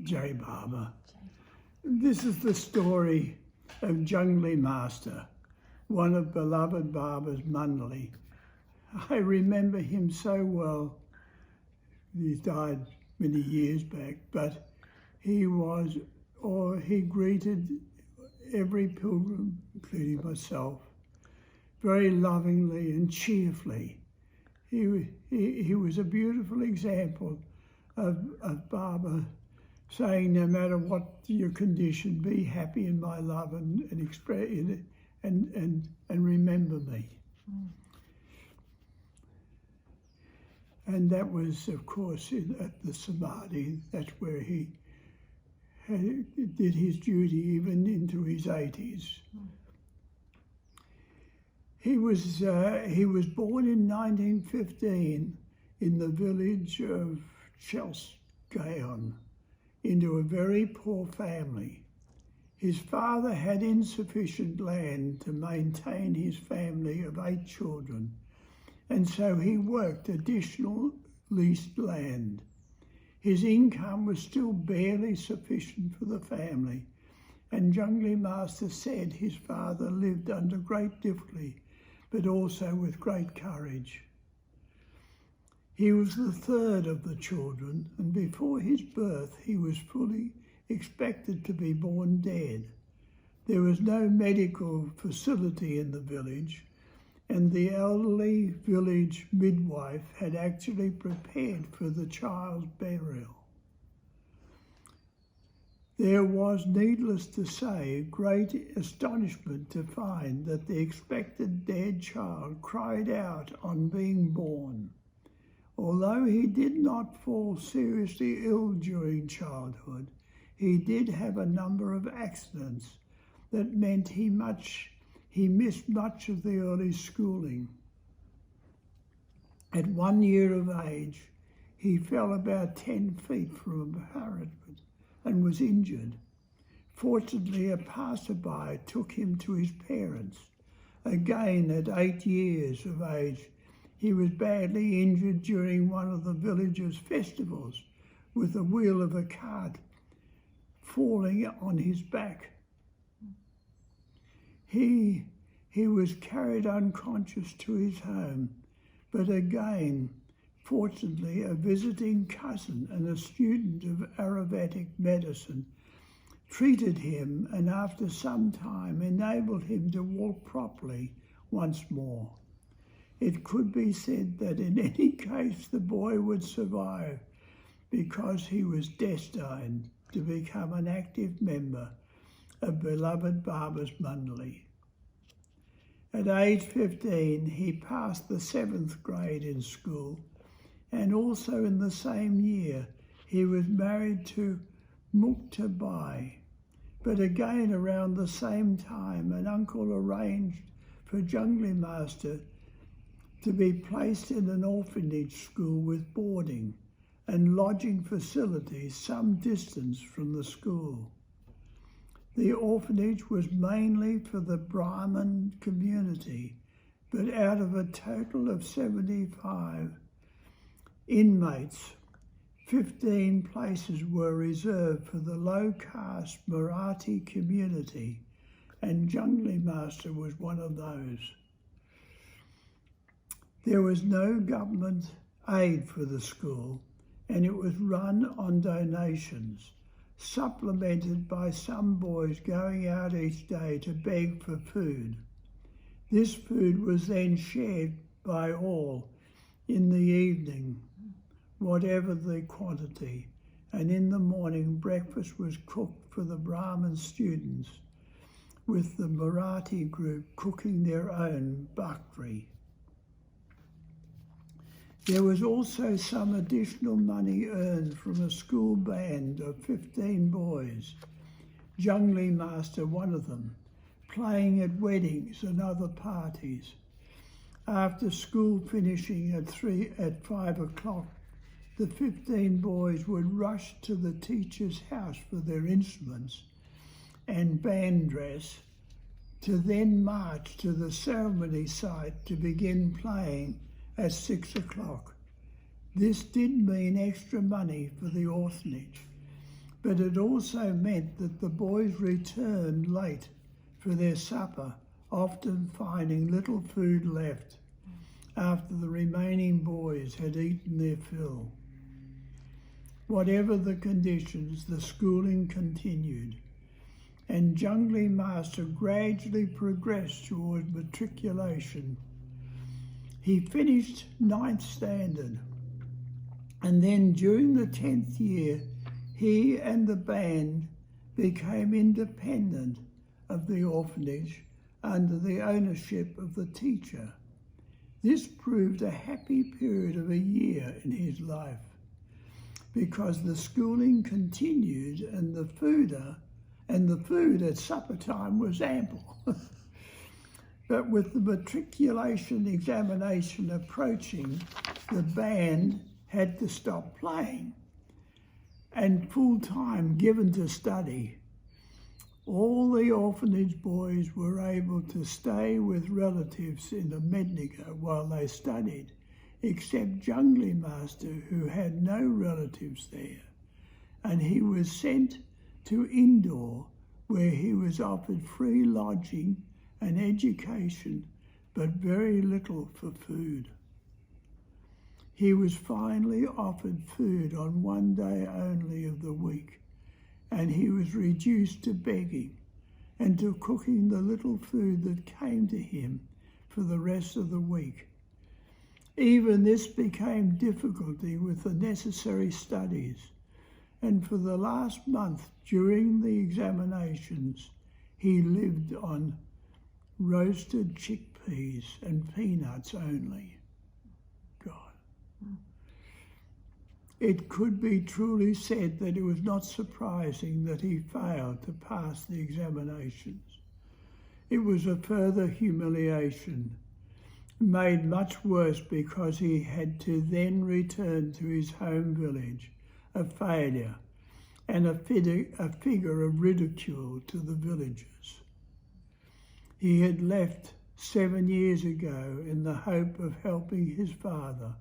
Jai Baba. This is the story of Janglemaster, one of beloved Baba's Mandali. I remember him so well. He died many years back, but he greeted every pilgrim, including myself, very lovingly and cheerfully. He was a beautiful example of Baba saying, no matter what your condition, be happy in my love and express it and remember me. And that was, of course, at the Samadhi. That's where he did his duty even into his 80s. He was born in 1915 in the village of Chelskaon into a very poor family. His father had insufficient land to maintain his family of 8 children, and so he worked additional leased land. His income was still barely sufficient for the family, and Janglemaster said his father lived under great difficulty, but also with great courage. He was the 3rd of the children, and before his birth he was fully expected to be born dead. There was no medical facility in the village, and the elderly village midwife had actually prepared for the child's burial. There was, needless to say, great astonishment to find that the expected dead child cried out on being born. Although he did not fall seriously ill during childhood, he did have a number of accidents that meant he missed much of the early schooling. At 1 year of age, he fell about 10 feet from a parapet and was injured. Fortunately, a passerby took him to his parents. Again, at 8 years of age, he was badly injured during one of the village's festivals, with the wheel of a cart falling on his back. He was carried unconscious to his home, but again, fortunately, a visiting cousin and a student of Ayurvedic medicine treated him, and after some time enabled him to walk properly once more. It could be said that in any case the boy would survive, because he was destined to become an active member of beloved Baba's Mandali. At age 15, he passed the 7th grade in school, and also in the same year he was married to Muktabai. But again, around the same time, an uncle arranged for Janglemaster to be placed in an orphanage school with boarding and lodging facilities some distance from the school. The orphanage was mainly for the Brahmin community, but out of a total of 75 inmates, 15 places were reserved for the low-caste Marathi community, and Janglemaster was one of those. There was no government aid for the school, and it was run on donations, supplemented by some boys going out each day to beg for food. This food was then shared by all in the evening, whatever the quantity, and in the morning breakfast was cooked for the Brahmin students, with the Marathi group cooking their own bhakri. There was also some additional money earned from a school band of 15 boys, Janglemaster one of them, playing at weddings and other parties. After school finishing at 5 o'clock, the 15 boys would rush to the teacher's house for their instruments and band dress, to then march to the ceremony site to begin playing at 6 o'clock. This did mean extra money for the orphanage, but it also meant that the boys returned late for their supper, often finding little food left after the remaining boys had eaten their fill. Whatever the conditions, the schooling continued, and Janglemaster gradually progressed toward matriculation. He finished 9th standard, and then during the 10th year, he and the band became independent of the orphanage under the ownership of the teacher. This proved a happy period of a year in his life, because the schooling continued and the food at supper time was ample. But with the matriculation examination approaching, the band had to stop playing and full time given to study. All the orphanage boys were able to stay with relatives in Abednego while they studied, except Janglemaster, who had no relatives there, and he was sent to Indore, where he was offered free lodging and education, but very little for food. He was finally offered food on one day only of the week, and he was reduced to begging and to cooking the little food that came to him for the rest of the week. Even this became difficulty with the necessary studies, and for the last month during the examinations, he lived on roasted chickpeas and peanuts only. God. It could be truly said that it was not surprising that he failed to pass the examinations. It was a further humiliation, made much worse because he had to then return to his home village, a failure and a figure of ridicule to the villagers. He had left 7 years ago in the hope of helping his father,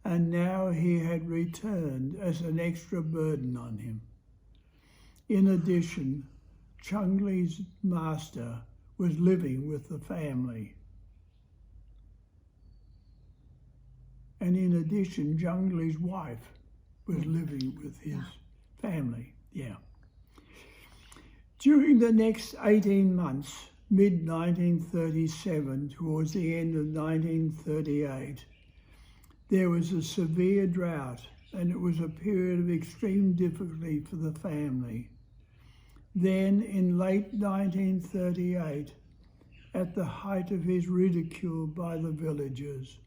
and now he had returned as an extra burden on him. In addition, Changli's master was living with the family. And in addition, Changli's wife was living with his family. During the next 18 months, mid-1937 towards the end of 1938, there was a severe drought, and it was a period of extreme difficulty for the family. Then, in late 1938, at the height of his ridicule by the villagers,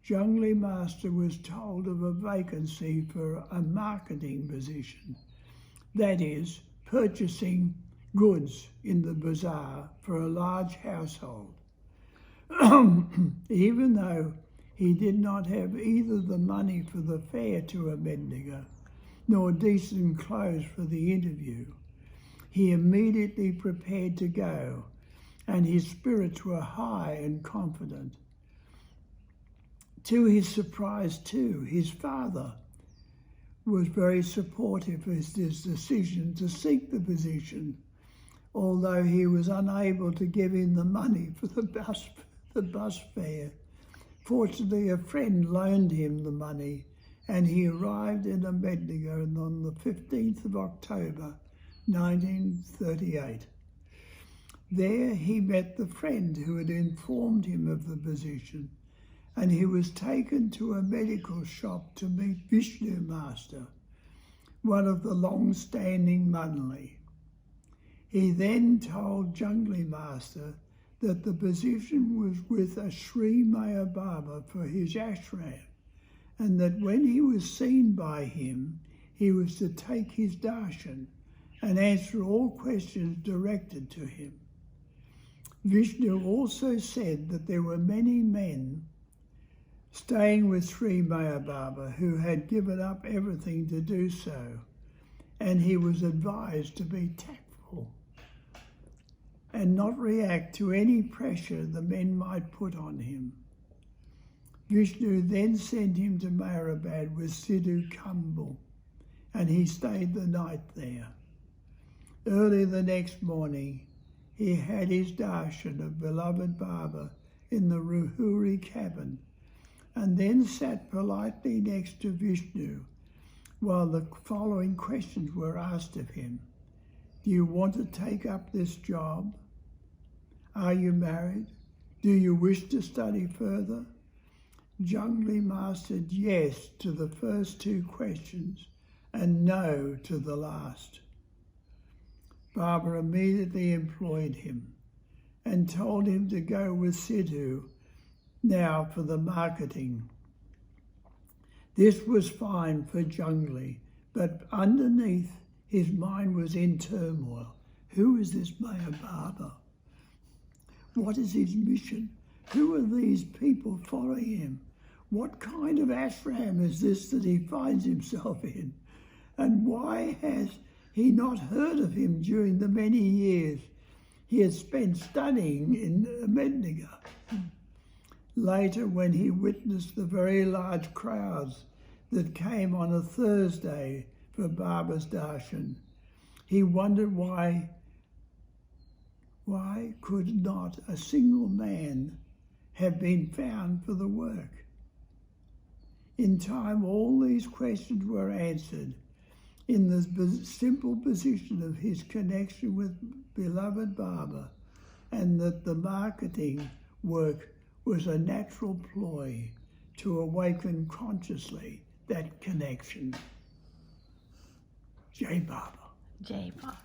Janglemaster was told of a vacancy for a marketing position, that is, purchasing goods in the bazaar for a large household. Even though he did not have either the money for the fare to Abednego nor decent clothes for the interview, he immediately prepared to go, and his spirits were high and confident. To his surprise too, his father was very supportive of his decision to seek the position, although he was unable to give him the money for the bus fare. Fortunately, a friend loaned him the money, and he arrived in Abednego on the 15th of October, 1938. There he met the friend who had informed him of the position, and he was taken to a medical shop to meet Vishnu Master, one of the long-standing Mandali. He then told Janglemaster that the position was with a Sri Maya Baba for his ashram, and that when he was seen by him, he was to take his darshan and answer all questions directed to him. Vishnu also said that there were many men staying with Sri Maya Baba who had given up everything to do so, and he was advised to be tactful and not react to any pressure the men might put on him. Vishnu then sent him to Mehrabad with Sidhu Kambal, and he stayed the night there. Early the next morning, he had his darshan of beloved Baba in the Ruhuri cabin, and then sat politely next to Vishnu while the following questions were asked of him. Do you want to take up this job? Are you married? Do you wish to study further? Janglemaster said yes to the first two questions and no to the last. Baba immediately employed him and told him to go with Sidhu now for the marketing. This was fine for Jangle, but underneath his mind was in turmoil. Who is this Maya Baba? What is his mission? Who are these people following him? What kind of ashram is this that he finds himself in? And why has he not heard of him during the many years he had spent studying in Mednigar? Later, when he witnessed the very large crowds that came on a Thursday for Baba's darshan, he wondered why could not a single man have been found for the work? In time, all these questions were answered in the simple position of his connection with beloved Baba, and that the marketing work was a natural ploy to awaken consciously that connection. Jai Baba. Jai Baba.